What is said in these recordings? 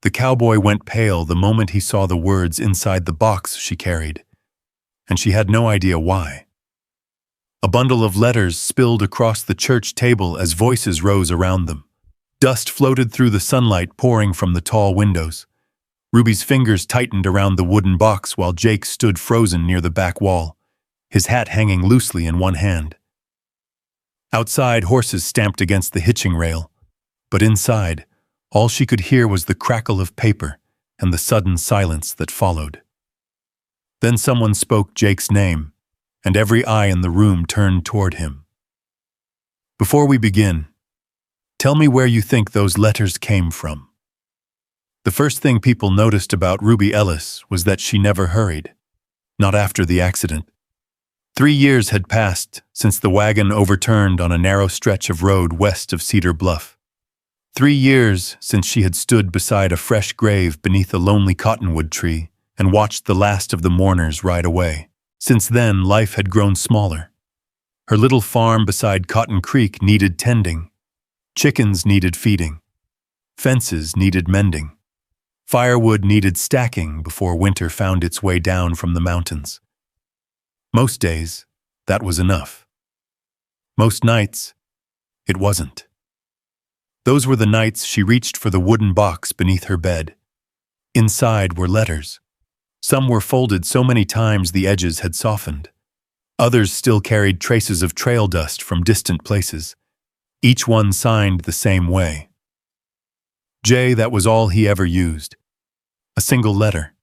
The cowboy went pale the moment he saw the words inside the box she carried, and she had no idea why. A bundle of letters spilled across the church table as voices rose around them. Dust floated through the sunlight pouring from the tall windows. Ruby's fingers tightened around the wooden box while Jake stood frozen near the back wall, his hat hanging loosely in one hand. Outside, horses stamped against the hitching rail, but inside, all she could hear was the crackle of paper and the sudden silence that followed. Then someone spoke Jake's name, and every eye in the room turned toward him. "Before we begin, tell me where you think those letters came from." The first thing people noticed about Ruby Ellis was that she never hurried, not after the accident. 3 years had passed since the wagon overturned on a narrow stretch of road west of Cedar Bluff. 3 years since she had stood beside a fresh grave beneath a lonely cottonwood tree and watched the last of the mourners ride away. Since then, life had grown smaller. Her little farm beside Cotton Creek needed tending. Chickens needed feeding. Fences needed mending. Firewood needed stacking before winter found its way down from the mountains. Most days, that was enough. Most nights, it wasn't. Those were the nights she reached for the wooden box beneath her bed. Inside were letters. Some were folded so many times the edges had softened. Others still carried traces of trail dust from distant places, each one signed the same way. J, that was all he ever used. A single letter.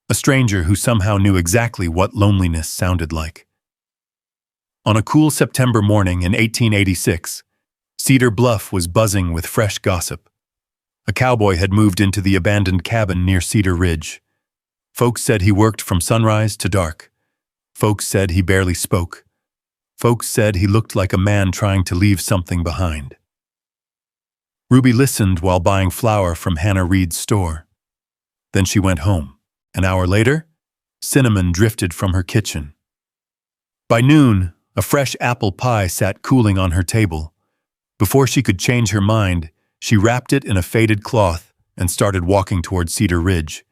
A stranger who somehow knew exactly what loneliness sounded like. On a cool September morning in 1886, Cedar Bluff was buzzing with fresh gossip. A cowboy had moved into the abandoned cabin near Cedar Ridge. Folks said he worked from sunrise to dark. Folks said he barely spoke. Folks said he looked like a man trying to leave something behind. Ruby listened while buying flour from Hannah Reed's store. Then she went home. An hour later, cinnamon drifted from her kitchen. By noon, a fresh apple pie sat cooling on her table. Before she could change her mind, she wrapped it in a faded cloth and started walking toward Cedar Ridge.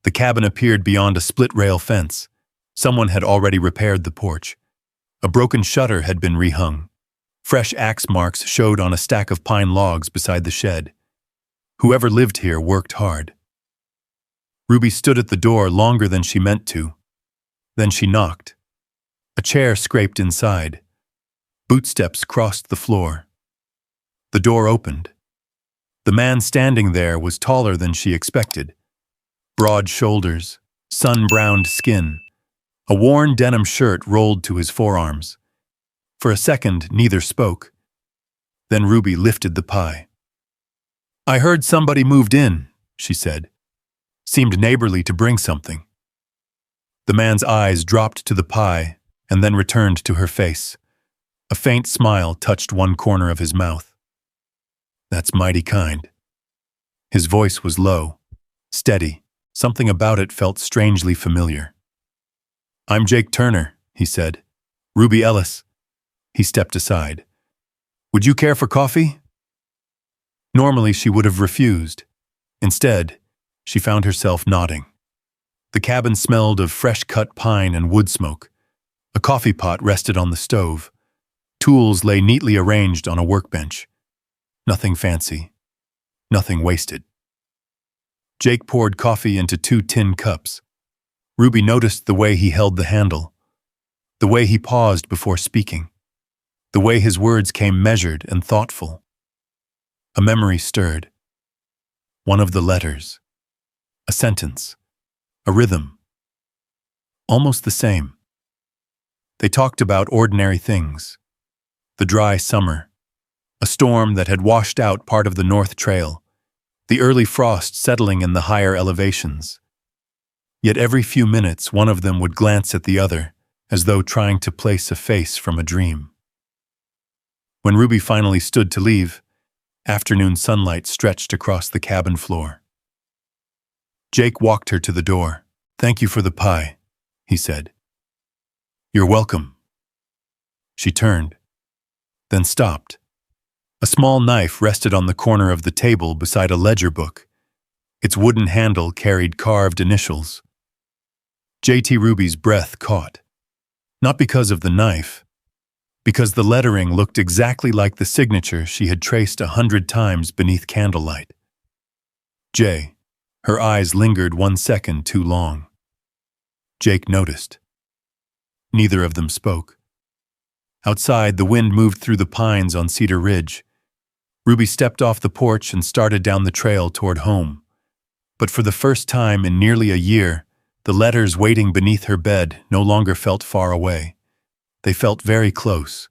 The cabin appeared beyond a split-rail fence. Someone had already repaired the porch. A broken shutter had been rehung. Fresh axe marks showed on a stack of pine logs beside the shed. Whoever lived here worked hard. Ruby stood at the door longer than she meant to. Then she knocked. A chair scraped inside. Bootsteps crossed the floor. The door opened. The man standing there was taller than she expected. Broad shoulders, sun-browned skin. A worn denim shirt rolled to his forearms. For a second, neither spoke. Then Ruby lifted the pie. "I heard somebody moved in," she said. Seemed neighborly to bring something. The man's eyes dropped to the pie and then returned to her face. A faint smile touched one corner of his mouth. "That's mighty kind." His voice was low, steady. Something about it felt strangely familiar. "I'm Jake Turner," he said. "Ruby Ellis." He stepped aside. "Would you care for coffee?" Normally she would have refused. Instead, she found herself nodding. The cabin smelled of fresh-cut pine and wood smoke. A coffee pot rested on the stove. Tools lay neatly arranged on a workbench. Nothing fancy. Nothing wasted. Jake poured coffee into 2 tin cups. Ruby noticed the way he held the handle, the way he paused before speaking, the way his words came measured and thoughtful. A memory stirred. One of the letters. A sentence. A rhythm. Almost the same. They talked about ordinary things. The dry summer. A storm that had washed out part of the North Trail. The early frost settling in the higher elevations. Yet every few minutes one of them would glance at the other, as though trying to place a face from a dream. When Ruby finally stood to leave, afternoon sunlight stretched across the cabin floor. Jake walked her to the door. "Thank you for the pie," he said. "You're welcome." She turned, then stopped. A small knife rested on the corner of the table beside a ledger book. Its wooden handle carried carved initials. J.T. Ruby's breath caught. Not because of the knife, because the lettering looked exactly like the signature she had traced 100 times beneath candlelight. J. Her eyes lingered 1 second too long. Jake noticed. Neither of them spoke. Outside, the wind moved through the pines on Cedar Ridge. Ruby stepped off the porch and started down the trail toward home. But for the first time in nearly a year, the letters waiting beneath her bed no longer felt far away. They felt very close.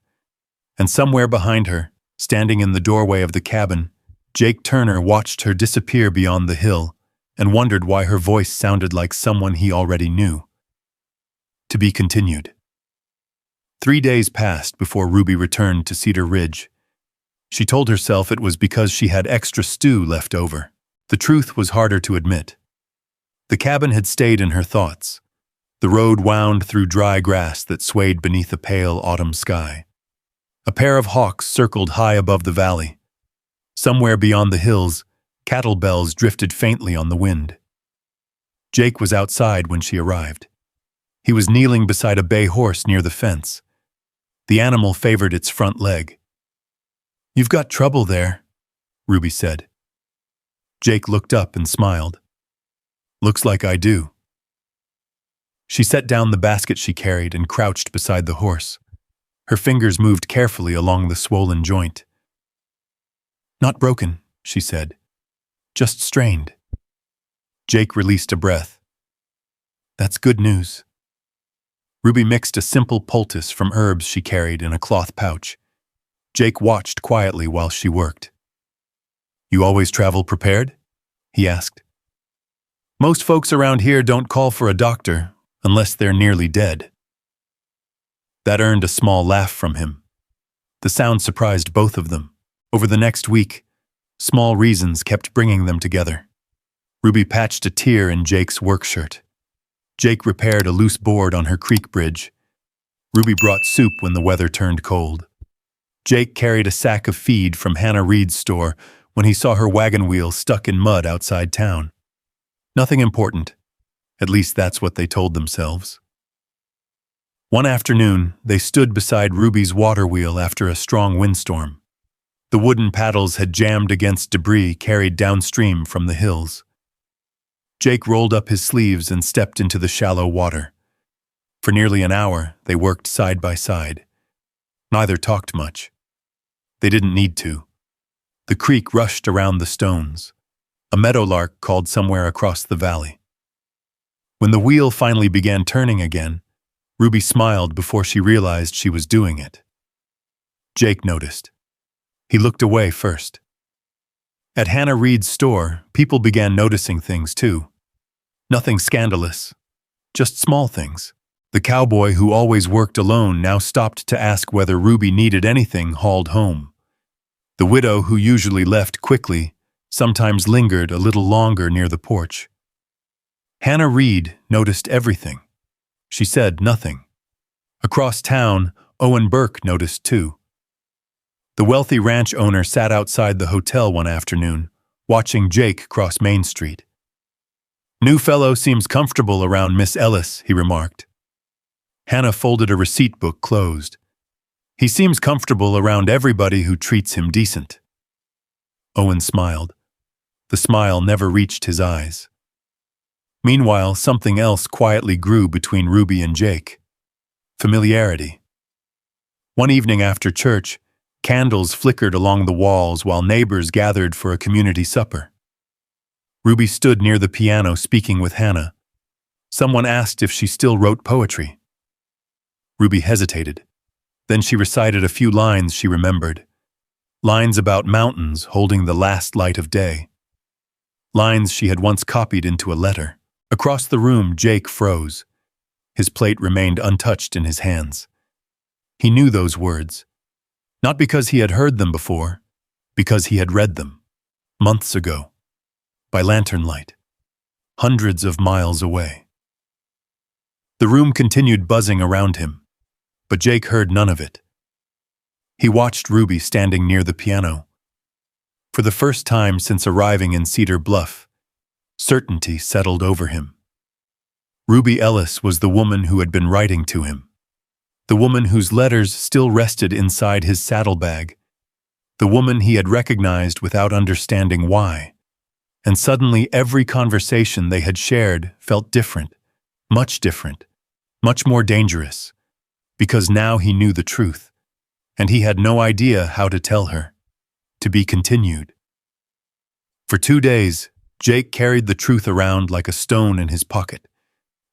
And somewhere behind her, standing in the doorway of the cabin, Jake Turner watched her disappear beyond the hill and wondered why her voice sounded like someone he already knew. To be continued. 3 days passed before Ruby returned to Cedar Ridge. She told herself it was because she had extra stew left over. The truth was harder to admit. The cabin had stayed in her thoughts. The road wound through dry grass that swayed beneath a pale autumn sky. A pair of hawks circled high above the valley. Somewhere beyond the hills, cattle bells drifted faintly on the wind. Jake was outside when she arrived. He was kneeling beside a bay horse near the fence. The animal favored its front leg. "You've got trouble there," Ruby said. Jake looked up and smiled. "Looks like I do." She set down the basket she carried and crouched beside the horse. Her fingers moved carefully along the swollen joint. "Not broken," she said. "Just strained." Jake released a breath. "That's good news." Ruby mixed a simple poultice from herbs she carried in a cloth pouch. Jake watched quietly while she worked. "You always travel prepared?" he asked. "Most folks around here don't call for a doctor unless they're nearly dead." That earned a small laugh from him. The sound surprised both of them. Over the next week, small reasons kept bringing them together. Ruby patched a tear in Jake's work shirt. Jake repaired a loose board on her creek bridge. Ruby brought soup when the weather turned cold. Jake carried a sack of feed from Hannah Reed's store when he saw her wagon wheel stuck in mud outside town. Nothing important. At least that's what they told themselves. One afternoon, they stood beside Ruby's water wheel after a strong windstorm. The wooden paddles had jammed against debris carried downstream from the hills. Jake rolled up his sleeves and stepped into the shallow water. For nearly an hour, they worked side by side. Neither talked much. They didn't need to. The creek rushed around the stones. A meadowlark called somewhere across the valley. When the wheel finally began turning again, Ruby smiled before she realized she was doing it. Jake noticed. He looked away first. At Hannah Reed's store, people began noticing things too. Nothing scandalous, just small things. The cowboy who always worked alone now stopped to ask whether Ruby needed anything hauled home. The widow who usually left quickly sometimes lingered a little longer near the porch. Hannah Reed noticed everything. She said nothing. Across town, Owen Burke noticed too. The wealthy ranch owner sat outside the hotel one afternoon, watching Jake cross Main Street. "New fellow seems comfortable around Miss Ellis," he remarked. Hannah folded a receipt book closed. "He seems comfortable around everybody who treats him decent." Owen smiled. The smile never reached his eyes. Meanwhile, something else quietly grew between Ruby and Jake. Familiarity. One evening after church, candles flickered along the walls while neighbors gathered for a community supper. Ruby stood near the piano speaking with Hannah. Someone asked if she still wrote poetry. Ruby hesitated. Then she recited a few lines she remembered. Lines about mountains holding the last light of day. Lines she had once copied into a letter. Across the room, Jake froze. His plate remained untouched in his hands. He knew those words. Not because he had heard them before, because he had read them, months ago, by lantern light, hundreds of miles away. The room continued buzzing around him, but Jake heard none of it. He watched Ruby standing near the piano. For the first time since arriving in Cedar Bluff, Certainty settled over him. Ruby Ellis was the woman who had been writing to him. The woman whose letters still rested inside his saddlebag. The woman he had recognized without understanding why. And suddenly every conversation they had shared felt different, much more dangerous, because now he knew the truth, and he had no idea how to tell her. To be continued. For 2 days, Jake carried the truth around like a stone in his pocket.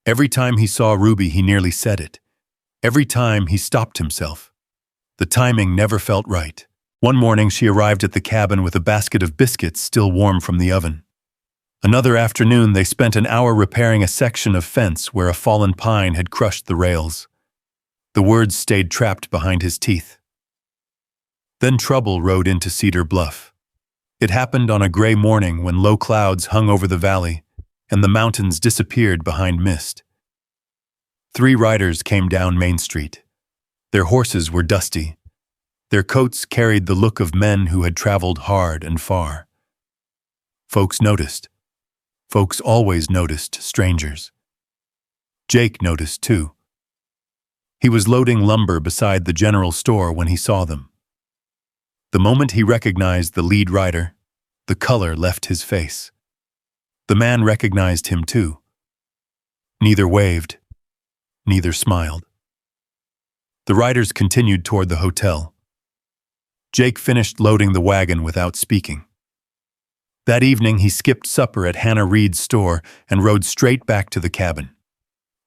Every time he saw Ruby, he nearly said it. Every time he stopped himself. The timing never felt right. One morning she arrived at the cabin with a basket of biscuits still warm from the oven. Another afternoon they spent an hour repairing a section of fence where a fallen pine had crushed the rails. The words stayed trapped behind his teeth. Then trouble rode into Cedar Bluff. It happened on a gray morning when low clouds hung over the valley and the mountains disappeared behind mist. 3 riders came down Main Street. Their horses were dusty. Their coats carried the look of men who had traveled hard and far. Folks noticed. Folks always noticed strangers. Jake noticed too. He was loading lumber beside the general store when he saw them. The moment he recognized the lead rider, the color left his face. The man recognized him too. Neither waved, neither smiled. The riders continued toward the hotel. Jake finished loading the wagon without speaking. That evening he skipped supper at Hannah Reed's store and rode straight back to the cabin.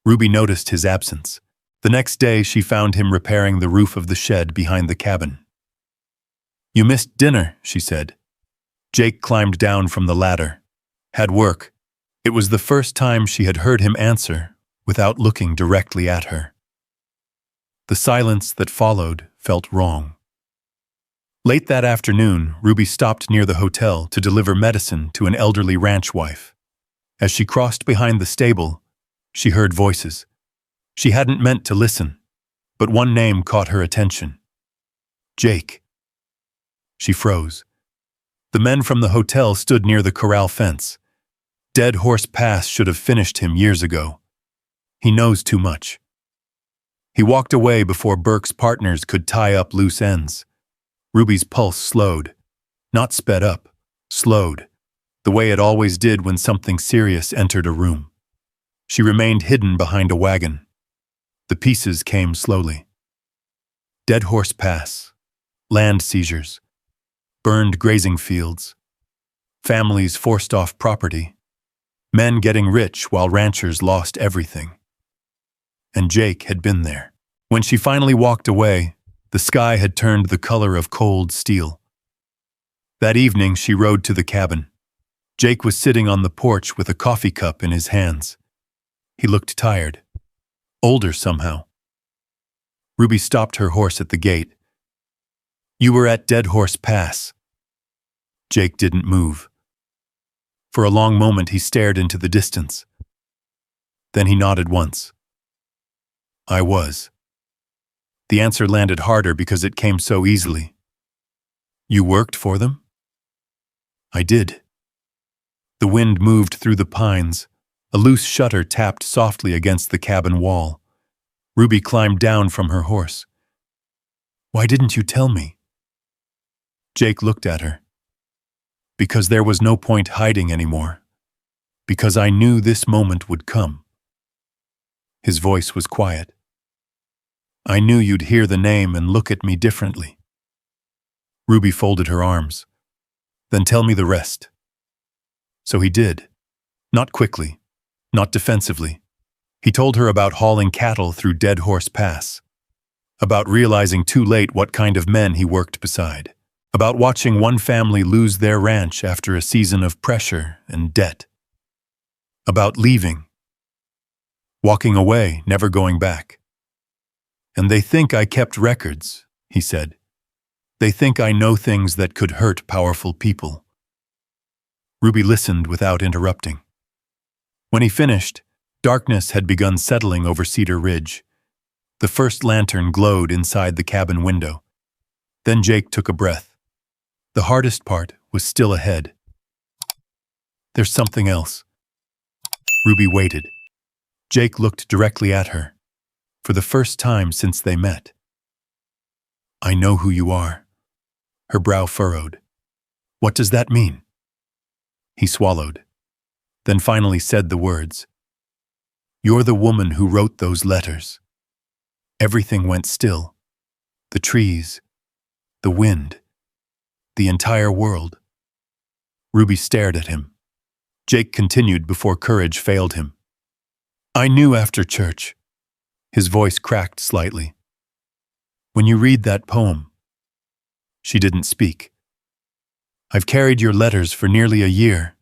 Ruby noticed his absence. The next day she found him repairing the roof of the shed behind the cabin. "You missed dinner," she said. Jake climbed down from the ladder. Had work. It was the first time she had heard him answer without looking directly at her. The silence that followed felt wrong. Late that afternoon, Ruby stopped near the hotel to deliver medicine to an elderly ranch wife. As she crossed behind the stable, she heard voices. She hadn't meant to listen, but one name caught her attention. Jake. She froze. The men from the hotel stood near the corral fence. Dead Horse Pass should have finished him years ago. He knows too much. He walked away before Burke's partners could tie up loose ends. Ruby's pulse slowed. Not sped up, slowed, the way it always did when something serious entered a room. She remained hidden behind a wagon. The pieces came slowly. Dead Horse Pass, land seizures, burned grazing fields, families forced off property, men getting rich while ranchers lost everything. And Jake had been there. When she finally walked away, the sky had turned the color of cold steel. That evening she rode to the cabin. Jake was sitting on the porch with a coffee cup in his hands. He looked tired, older somehow. Ruby stopped her horse at the gate. "You were at Dead Horse Pass." Jake didn't move. For a long moment he stared into the distance. Then he nodded once. "I was." The answer landed harder because it came so easily. "You worked for them?" "I did." The wind moved through the pines. A loose shutter tapped softly against the cabin wall. Ruby climbed down from her horse. "Why didn't you tell me?" Jake looked at her. "Because there was no point hiding anymore. Because I knew this moment would come." His voice was quiet. "I knew you'd hear the name and look at me differently." Ruby folded her arms. "Then tell me the rest." So he did. Not quickly, not defensively. He told her about hauling cattle through Dead Horse Pass. About realizing too late what kind of men he worked beside. About watching one family lose their ranch after a season of pressure and debt. About leaving. Walking away, never going back. "And they think I kept records," he said. "They think I know things that could hurt powerful people." Ruby listened without interrupting. When he finished, darkness had begun settling over Cedar Ridge. The first lantern glowed inside the cabin window. Then Jake took a breath. The hardest part was still ahead. There's something else. Ruby waited. Jake looked directly at her, for the first time since they met. I know who you are. Her brow furrowed. What does that mean? He swallowed, then finally said the words. You're the woman who wrote those letters. Everything went still. The trees, the wind, the entire world. Ruby stared at him. Jake continued before courage failed him. I knew after church. His voice cracked slightly. When you read that poem. She didn't speak. I've carried your letters for nearly a year.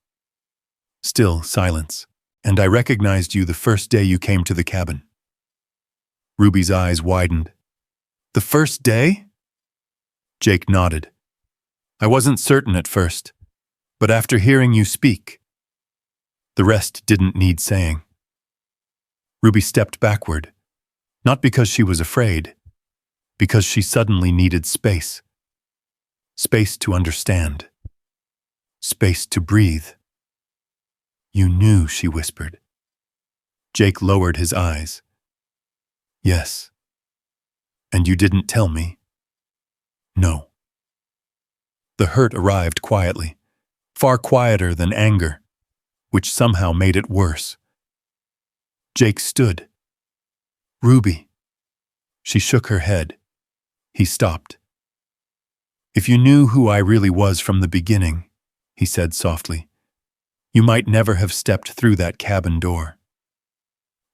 Still silence, and I recognized you the first day you came to the cabin. Ruby's eyes widened. The first day? Jake nodded. I wasn't certain at first, but after hearing you speak, the rest didn't need saying. Ruby stepped backward, not because she was afraid, because she suddenly needed space. Space to understand. Space to breathe. You knew, she whispered. Jake lowered his eyes. Yes. And you didn't tell me? No. The hurt arrived quietly, far quieter than anger, which somehow made it worse. Jake stood. Ruby. She shook her head. He stopped. If you knew who I really was from the beginning, he said softly, you might never have stepped through that cabin door.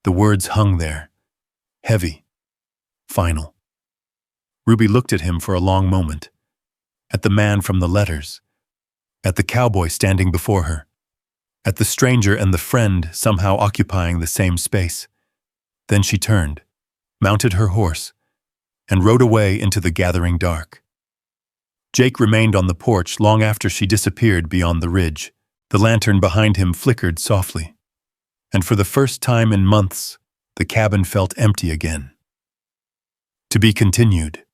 The words hung there, heavy, final. Ruby looked at him for a long moment, at the man from the letters, at the cowboy standing before her, at the stranger and the friend somehow occupying the same space. Then she turned, mounted her horse, and rode away into the gathering dark. Jake remained on the porch long after she disappeared beyond the ridge. The lantern behind him flickered softly, and for the first time in months, the cabin felt empty again. To be continued.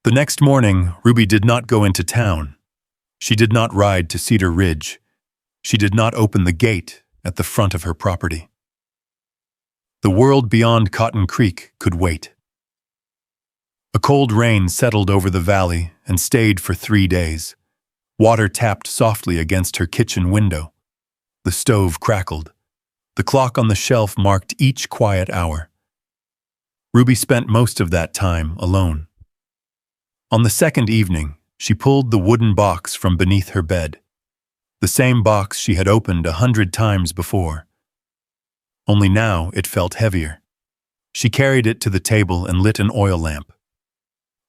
The next morning, Ruby did not go into town. She did not ride to Cedar Ridge. She did not open the gate at the front of her property. The world beyond Cotton Creek could wait. A cold rain settled over the valley and stayed for 3 days. Water tapped softly against her kitchen window. The stove crackled. The clock on the shelf marked each quiet hour. Ruby spent most of that time alone. On the second evening, she pulled the wooden box from beneath her bed, the same box she had opened 100 times before. Only now it felt heavier. She carried it to the table and lit an oil lamp.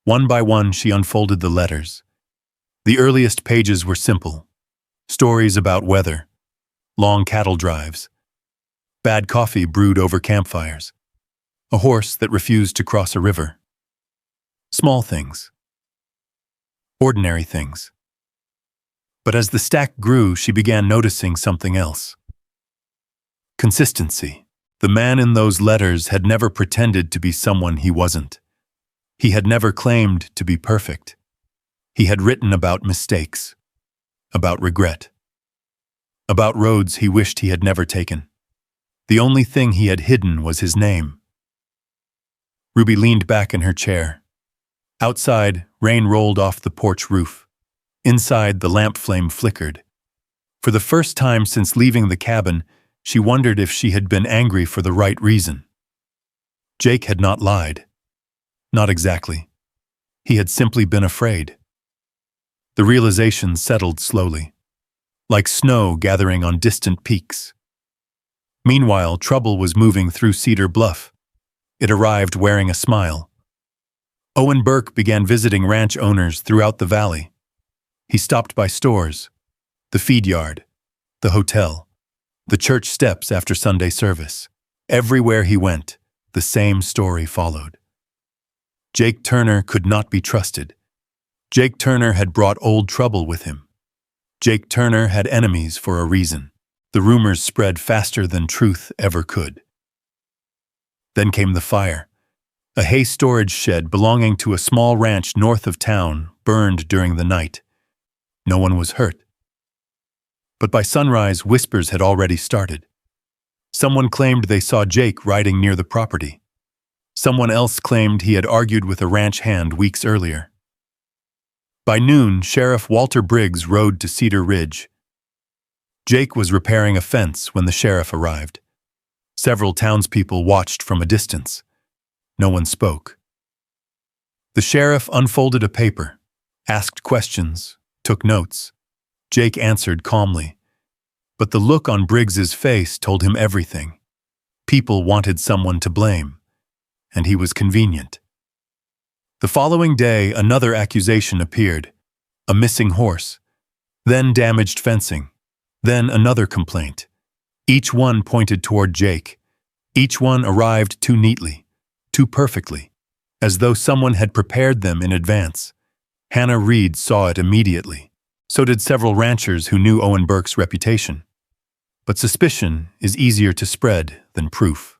One by one, she unfolded the letters. The earliest pages were simple. Stories about weather, long cattle drives, bad coffee brewed over campfires, a horse that refused to cross a river. Small things. Ordinary things. But as the stack grew, she began noticing something else. Consistency. The man in those letters had never pretended to be someone he wasn't. He had never claimed to be perfect. He had written about mistakes, about regret, about roads he wished he had never taken. The only thing he had hidden was his name. Ruby leaned back in her chair. Outside, rain rolled off the porch roof. Inside, the lamp flame flickered. For the first time since leaving the cabin, she wondered if she had been angry for the right reason. Jake had not lied. Not exactly. He had simply been afraid. The realization settled slowly, like snow gathering on distant peaks. Meanwhile, trouble was moving through Cedar Bluff. It arrived wearing a smile. Owen Burke began visiting ranch owners throughout the valley. He stopped by stores, the feed yard, the hotel, the church steps after Sunday service. Everywhere he went, the same story followed. Jake Turner could not be trusted. Jake Turner had brought old trouble with him. Jake Turner had enemies for a reason. The rumors spread faster than truth ever could. Then came the fire. A hay storage shed belonging to a small ranch north of town burned during the night. No one was hurt. But by sunrise, whispers had already started. Someone claimed they saw Jake riding near the property. Someone else claimed he had argued with a ranch hand weeks earlier. By noon, Sheriff Walter Briggs rode to Cedar Ridge. Jake was repairing a fence when the sheriff arrived. Several townspeople watched from a distance. No one spoke. The sheriff unfolded a paper, asked questions, took notes. Jake answered calmly. But the look on Briggs's face told him everything. People wanted someone to blame, and he was convenient. The following day, another accusation appeared. A missing horse, then damaged fencing, then another complaint. Each one pointed toward Jake. Each one arrived too neatly, too perfectly, as though someone had prepared them in advance. Hannah Reed saw it immediately. So did several ranchers who knew Owen Burke's reputation. But suspicion is easier to spread than proof.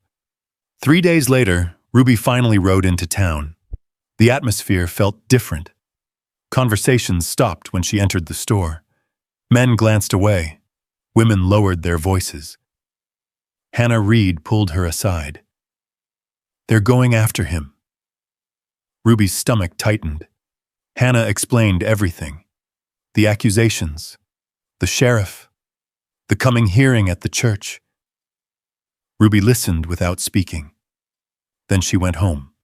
3 days later, Ruby finally rode into town. The atmosphere felt different. Conversations stopped when she entered the store. Men glanced away. Women lowered their voices. Hannah Reed pulled her aside. "They're going after him." Ruby's stomach tightened. Hannah explained everything. The accusations, the sheriff, the coming hearing at the church. Ruby listened without speaking. Then she went home.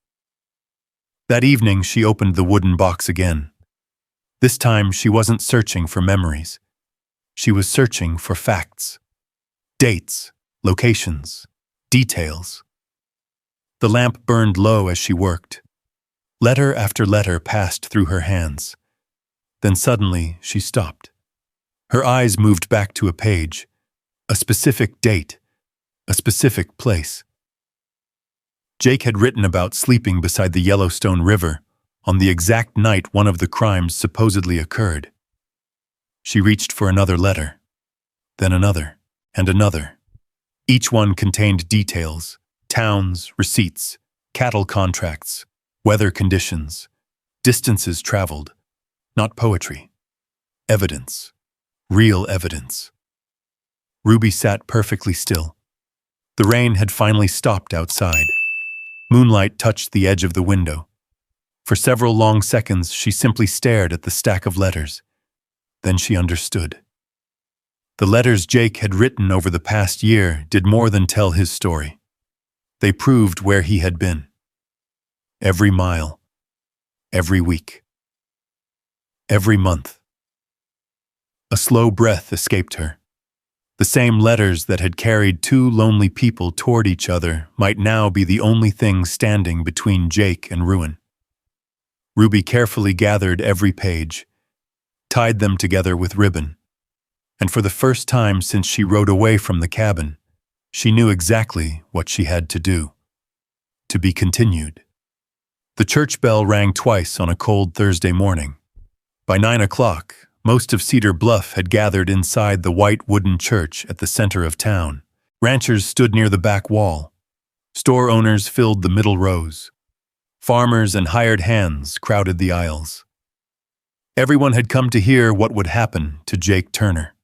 That evening, she opened the wooden box again. This time, she wasn't searching for memories. She was searching for facts. Dates, locations, details. The lamp burned low as she worked. Letter after letter passed through her hands. Then suddenly, she stopped. Her eyes moved back to a page, a specific date, a specific place. Jake had written about sleeping beside the Yellowstone River on the exact night one of the crimes supposedly occurred. She reached for another letter, then another, and another. Each one contained details, towns, receipts, cattle contracts, weather conditions, distances traveled. Not poetry. Evidence. Real evidence. Ruby sat perfectly still. The rain had finally stopped outside. Moonlight touched the edge of the window. For several long seconds, she simply stared at the stack of letters. Then she understood. The letters Jake had written over the past year did more than tell his story. They proved where he had been. Every mile. Every week. Every month. A slow breath escaped her. The same letters that had carried two lonely people toward each other might now be the only thing standing between Jake and ruin. Ruby carefully gathered every page, tied them together with ribbon, and for the first time since she rode away from the cabin, she knew exactly what she had to do. To be continued. The church bell rang twice on a cold Thursday morning. By 9 o'clock, most of Cedar Bluff had gathered inside the white wooden church at the center of town. Ranchers stood near the back wall. Store owners filled the middle rows. Farmers and hired hands crowded the aisles. Everyone had come to hear what would happen to Jake Turner.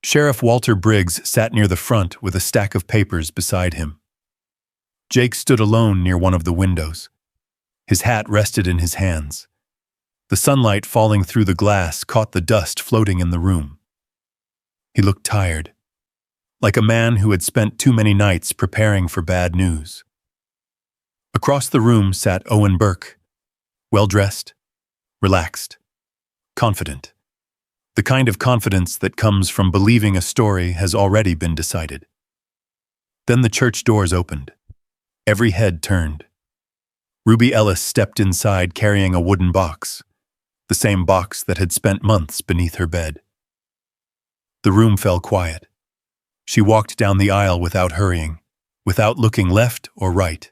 Sheriff Walter Briggs sat near the front with a stack of papers beside him. Jake stood alone near one of the windows. His hat rested in his hands. The sunlight falling through the glass caught the dust floating in the room. He looked tired, like a man who had spent too many nights preparing for bad news. Across the room sat Owen Burke, well-dressed, relaxed, confident. The kind of confidence that comes from believing a story has already been decided. Then the church doors opened. Every head turned. Ruby Ellis stepped inside carrying a wooden box, the same box that had spent months beneath her bed. The room fell quiet. She walked down the aisle without hurrying, without looking left or right.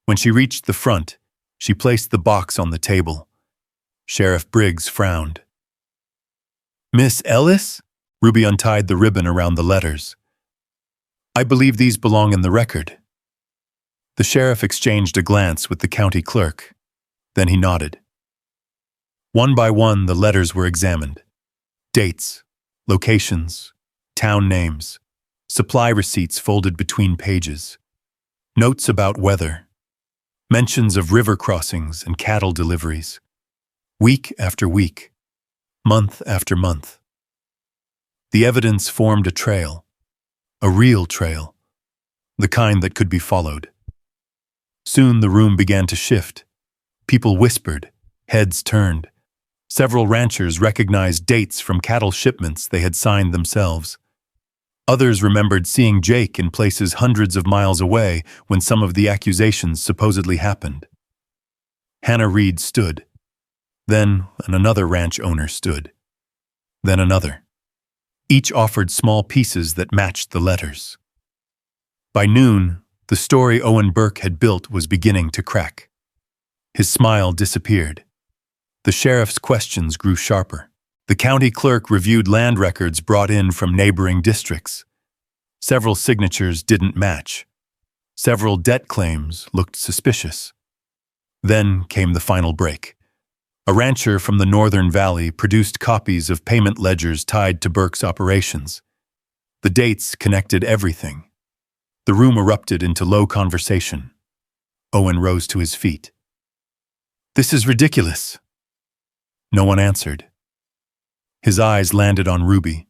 When she reached the front, she placed the box on the table. Sheriff Briggs frowned. "Miss Ellis?" Ruby untied the ribbon around the letters. "I believe these belong in the record." The sheriff exchanged a glance with the county clerk. Then he nodded. One by one, the letters were examined. Dates, Locations, town names, supply receipts folded between pages, notes about weather, mentions of river crossings and cattle deliveries, week after week, month after month. The evidence formed a trail, a real trail, the kind that could be followed. Soon the room began to shift. People whispered, heads turned. Several ranchers recognized dates from cattle shipments they had signed themselves. Others remembered seeing Jake in places hundreds of miles away when some of the accusations supposedly happened. Hannah Reed stood. Then another ranch owner stood. Then another. Each offered small pieces that matched the letters. By noon, the story Owen Burke had built was beginning to crack. His smile disappeared. The sheriff's questions grew sharper. The county clerk reviewed land records brought in from neighboring districts. Several signatures didn't match. Several debt claims looked suspicious. Then came the final break. A rancher from the Northern Valley produced copies of payment ledgers tied to Burke's operations. The dates connected everything. The room erupted into low conversation. Owen rose to his feet. "This is ridiculous." No one answered. His eyes landed on Ruby.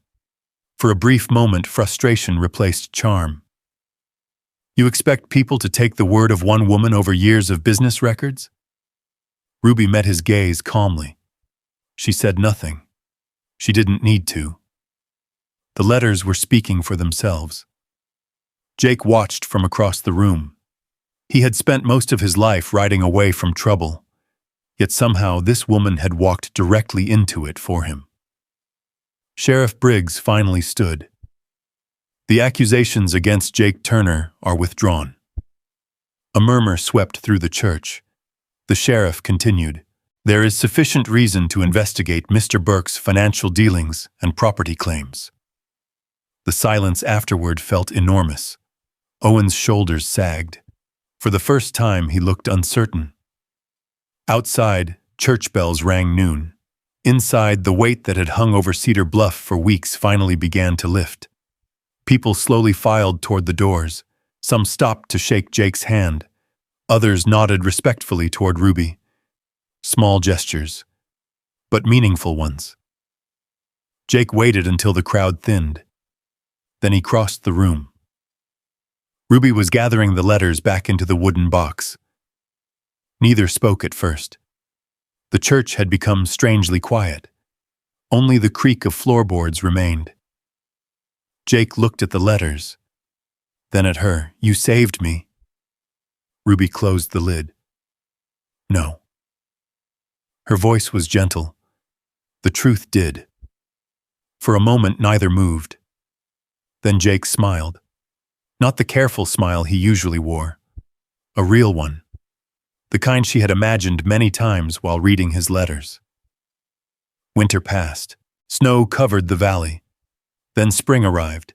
For a brief moment, frustration replaced charm. "You expect people to take the word of one woman over years of business records?" Ruby met his gaze calmly. She said nothing. She didn't need to. The letters were speaking for themselves. Jake watched from across the room. He had spent most of his life riding away from trouble, yet somehow this woman had walked directly into it for him. Sheriff Briggs finally stood. "The accusations against Jake Turner are withdrawn." A murmur swept through the church. The sheriff continued, "There is sufficient reason to investigate Mr. Burke's financial dealings and property claims." The silence afterward felt enormous. Owen's shoulders sagged. For the first time, he looked uncertain. Outside, church bells rang noon. Inside, the weight that had hung over Cedar Bluff for weeks finally began to lift. People slowly filed toward the doors. Some stopped to shake Jake's hand. Others nodded respectfully toward Ruby. Small gestures, but meaningful ones. Jake waited until the crowd thinned. Then he crossed the room. Ruby was gathering the letters back into the wooden box. Neither spoke at first. The church had become strangely quiet. Only the creak of floorboards remained. Jake looked at the letters, then at her. "You saved me." Ruby closed the lid. "No." Her voice was gentle. The truth did. For a moment, neither moved. Then Jake smiled. Not the careful smile he usually wore. A real one. The kind she had imagined many times while reading his letters. Winter passed. Snow covered the valley. Then spring arrived.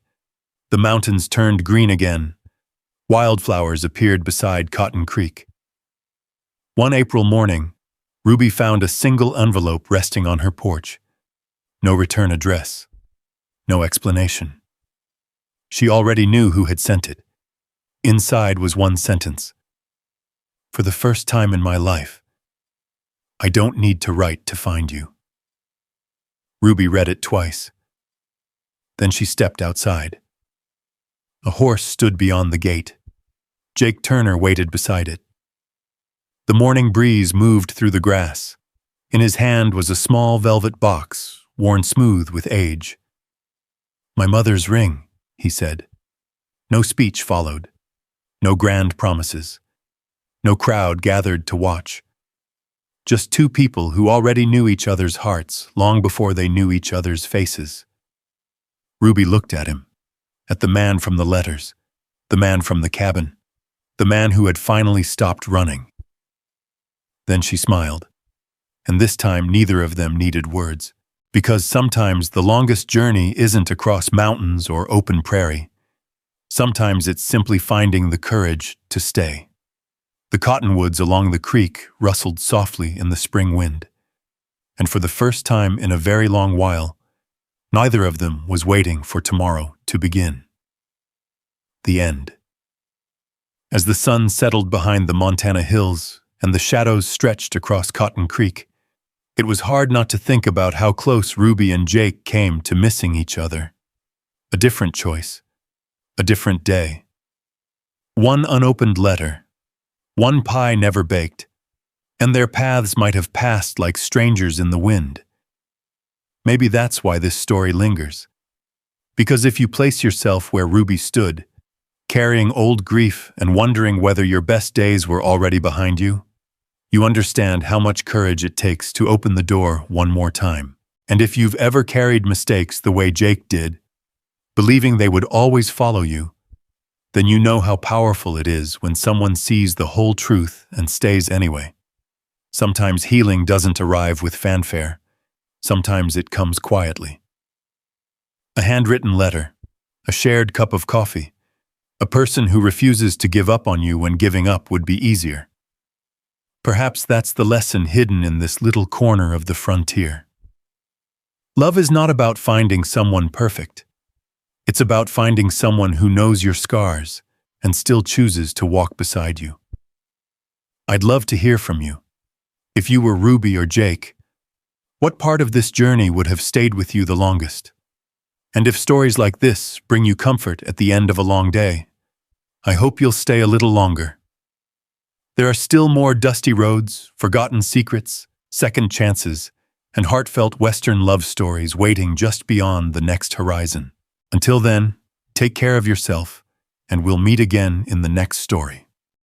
The mountains turned green again. Wildflowers appeared beside Cotton Creek. One April morning, Ruby found a single envelope resting on her porch. No return address. No explanation. She already knew who had sent it. Inside was one sentence. "For the first time in my life, I don't need to write to find you." Ruby read it twice. Then she stepped outside. A horse stood beyond the gate. Jake Turner waited beside it. The morning breeze moved through the grass. In his hand was a small velvet box, worn smooth with age. "My mother's ring," he said. No speech followed. No grand promises. No crowd gathered to watch. Just two people who already knew each other's hearts long before they knew each other's faces. Ruby looked at him, at the man from the letters, the man from the cabin, the man who had finally stopped running. Then she smiled, and this time neither of them needed words, because sometimes the longest journey isn't across mountains or open prairie. Sometimes it's simply finding the courage to stay. The cottonwoods along the creek rustled softly in the spring wind, and for the first time in a very long while, Neither of them was waiting for tomorrow to begin. The end. As the sun settled behind the Montana hills and the shadows stretched across Cotton Creek, it was hard not to think about how close Ruby and Jake came to missing each other. A different choice, a different day. One unopened letter, one pie never baked, and their paths might have passed like strangers in the wind. Maybe that's why this story lingers. Because if you place yourself where Ruby stood, carrying old grief and wondering whether your best days were already behind you, you understand how much courage it takes to open the door one more time. And if you've ever carried mistakes the way Jake did, believing they would always follow you, then you know how powerful it is when someone sees the whole truth and stays anyway. Sometimes healing doesn't arrive with fanfare. Sometimes it comes quietly. A handwritten letter, a shared cup of coffee, a person who refuses to give up on you when giving up would be easier. Perhaps that's the lesson hidden in this little corner of the frontier. Love is not about finding someone perfect. It's about finding someone who knows your scars and still chooses to walk beside you. I'd love to hear from you. If you were Ruby or Jake, what part of this journey would have stayed with you the longest? And if stories like this bring you comfort at the end of a long day, I hope you'll stay a little longer. There are still more dusty roads, forgotten secrets, second chances, and heartfelt Western love stories waiting just beyond the next horizon. Until then, take care of yourself, and we'll meet again in the next story.